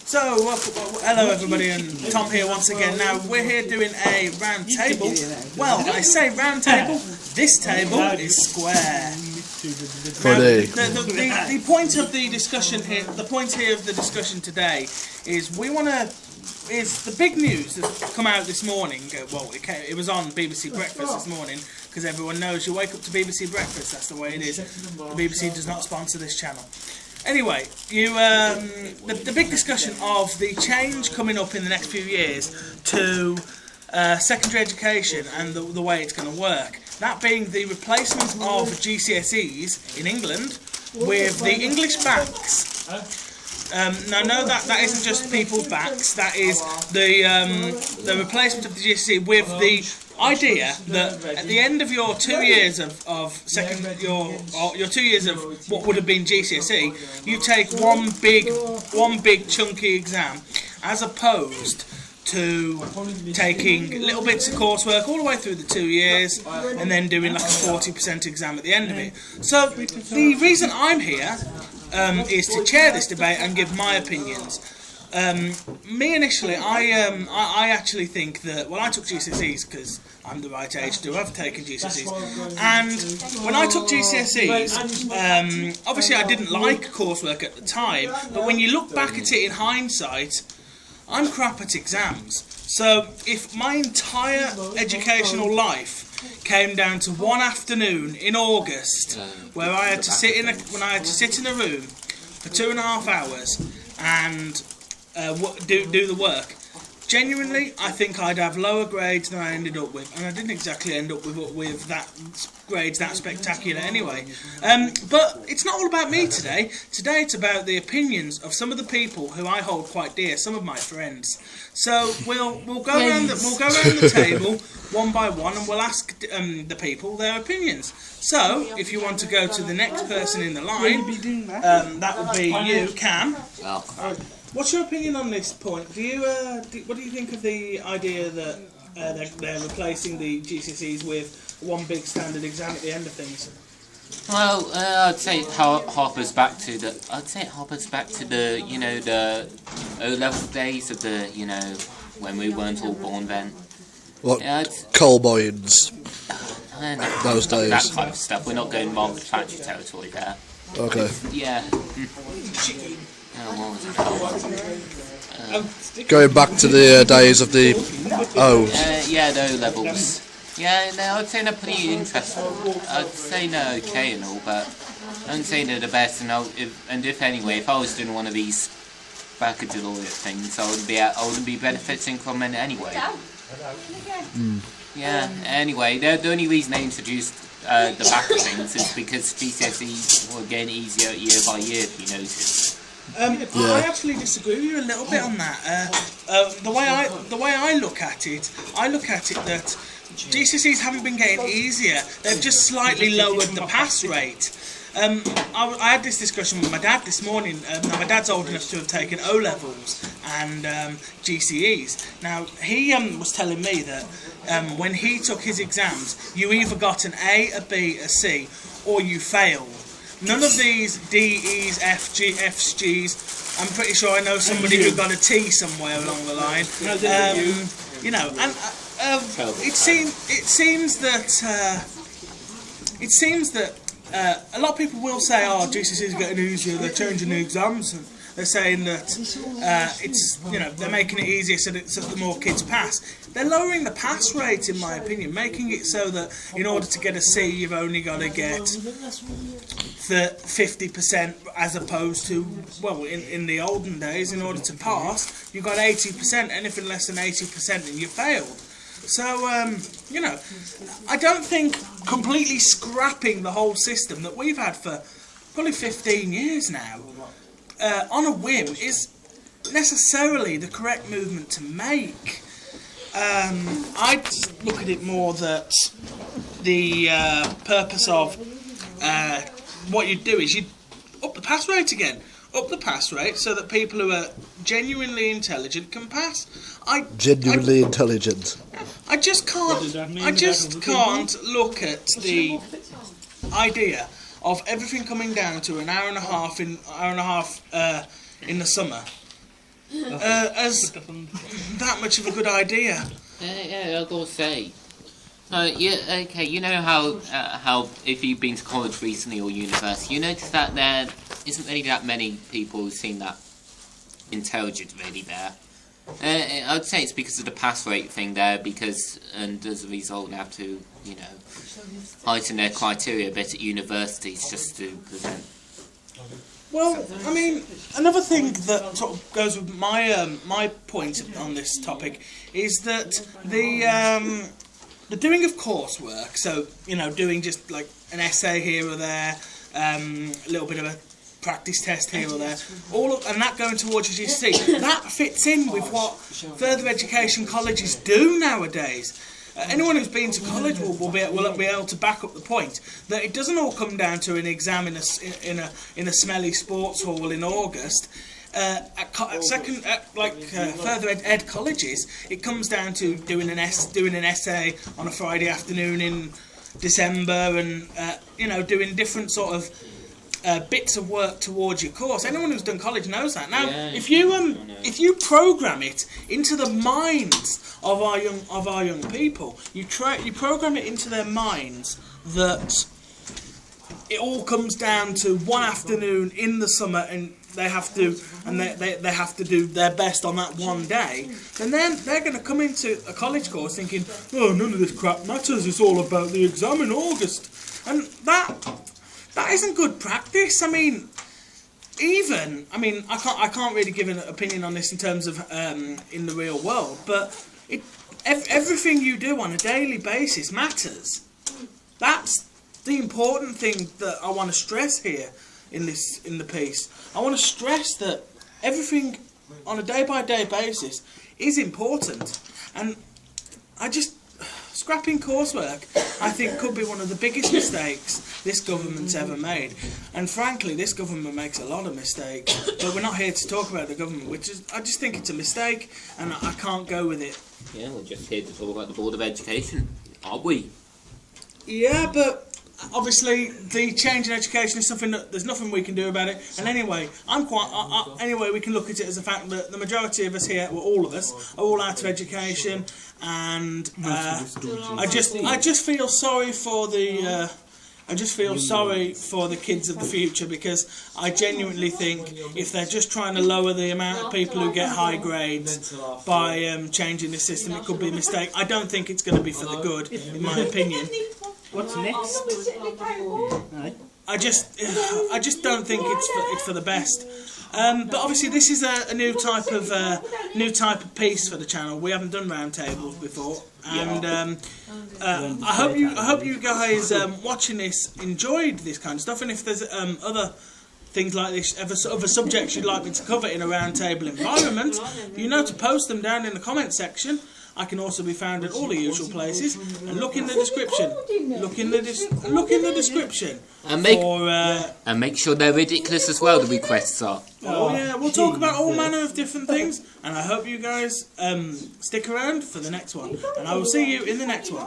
So, hello everybody, and Tom here once again. Now, we're here doing a round table. Well, I say round table, this table is square. Now, the point of the discussion here, the point here of the discussion today is the big news that's come out this morning. Well, it was on BBC Breakfast this morning, because everyone knows you wake up to BBC Breakfast, that's the way it is. The BBC does not sponsor this channel. Anyway, the big discussion of the change coming up in the next few years to secondary education and the way it's going to work. That being the replacement of GCSEs in England with the English backs. Now, no, that isn't just people's backs. That is the replacement of the GCSE with the idea that at the end of your 2 years your 2 years of what would have been GCSE, you take one big chunky exam, as opposed to taking little bits of coursework all the way through the 2 years and then doing like a 40% exam at the end of it. So the reason I'm here is to chair this debate and give my opinions. Me initially, I actually think that, well, I took GCSEs because I'm the right age to have taken GCSEs, and when I took GCSEs, obviously I didn't like coursework at the time, but when you look back at it in hindsight, I'm crap at exams. So if my entire educational life came down to one afternoon in August where I had to sit in a room for 2.5 hours and do the work, genuinely, I think I'd have lower grades than I ended up with, and I didn't exactly end up with that grades that spectacular anyway. But it's not all about me today. Today it's about the opinions of some of the people who I hold quite dear, some of my friends. So we'll go around the table one by one, and we'll ask the people their opinions. So if you want to go to the next person in the line, that would be you, Cam. What's your opinion on this point? What do you think of the idea that they're replacing the GCSEs with one big standard exam at the end of things? Well, I'd say it harpers back to the the O-level days of the when we weren't all born then. What, coal boyins? Those days. That kind of stuff. We're not going market factory territory there. Okay. Yeah. Going back to the days of the O's. Yeah, the O-levels. Yeah, no, I'd say they're pretty interesting. I'd say they're okay and all, but I don't say they're the best. And if anyway, if I was doing one of these baccalaureate things, I wouldn't be benefiting from it anyway. Yeah. Anyway, the only reason they introduced the back of things is because GCSEs were getting easier year by year, if you notice. I actually disagree with you a little bit on that. The way I look at it that GCSEs haven't been getting easier. They've just slightly lowered the pass rate. I had this discussion with my dad this morning. Now, my dad's old enough to have taken O-levels and GCEs. Now, he was telling me that when he took his exams, you either got an A, a B, a C, or you failed. None of these D's, F's, G's. I'm pretty sure I know somebody who got a T somewhere along the line. It seems that a lot of people will say, "Oh, GCSEs are getting easier. They're changing the exams." And they're saying that they're making it easier so that more kids pass. They're lowering the pass rate, in my opinion, making it so that in order to get a C, you've only got to get 50%, as opposed to, well, in the olden days, in order to pass, you got 80%. Anything less than 80%, and you failed. So, I don't think completely scrapping the whole system that we've had for probably 15 years now, on a whim, is necessarily the correct movement to make. I'd look at it more that the purpose of what you'd do is you'd up the pass rate again. Up the pass rate so that people who are genuinely intelligent can pass. Intelligent. I just can't look at the idea of everything coming down to an hour and a half in the summer as that much of a good idea. Yeah, I gotta say. Yeah, okay, you know how if you've been to college recently or university, you notice that there isn't really that many people who seem that intelligent really there. I'd say it's because of the pass rate thing there, and as a result they have to, you know, heighten their criteria a bit at universities just to present. Well, I mean, another thing that sort of goes with my point on this topic is that the doing of coursework, so, you know, doing just like an essay here or there, a little bit of a practice test here or there, and that going towards your GCSE, that fits in with what further education colleges do nowadays. Anyone who's been to college will be able to back up the point that it doesn't all come down to an exam in a smelly sports hall in August. Further ed colleges, it comes down to doing an essay on a Friday afternoon in December, and you know, doing different sort of bits of work towards your course. Anyone who's done college knows that. Now, if you program it into the minds of our young people, you program it into their minds that it all comes down to one afternoon in the summer, and they have to do their best on that one day, and then they're going to come into a college course thinking, oh, none of this crap matters, it's all about the exam in August. And that isn't good practice. I mean, I can't really give an opinion on this in terms of in the real world, but everything you do on a daily basis matters. That's the important thing that I want to stress here in the piece. I want to stress that everything on a day-by-day basis is important, and scrapping coursework, I think, could be one of the biggest mistakes this government's ever made. And frankly, this government makes a lot of mistakes, but we're not here to talk about the government, I just think it's a mistake, and I can't go with it. Yeah, we're just here to talk about the Board of Education, aren't we? Yeah, but obviously the change in education is something that there's nothing we can do about it. And anyway, anyway, we can look at it as a fact that the majority of us here, well, all of us, are all out of education, and I just feel sorry for the. I just feel sorry for the kids of the future, because I genuinely think if they're just trying to lower the amount of people who get high grades by changing the system, it could be a mistake. I don't think it's going to be for the good, in my opinion. What's next? I just don't think it's for the best. But obviously this is a new type of piece for the channel. We haven't done roundtables before, and I hope you guys watching this enjoyed this kind of stuff. And if there's other things like this, other subjects you'd like me to cover in a roundtable environment, you know to post them down in the comment section. I can also be found at all the usual places, and look in the description. Look in the description. And make sure they're ridiculous as well, the requests are. Oh yeah, we'll talk about all manner of different things, and I hope you guys stick around for the next one, and I will see you in the next one.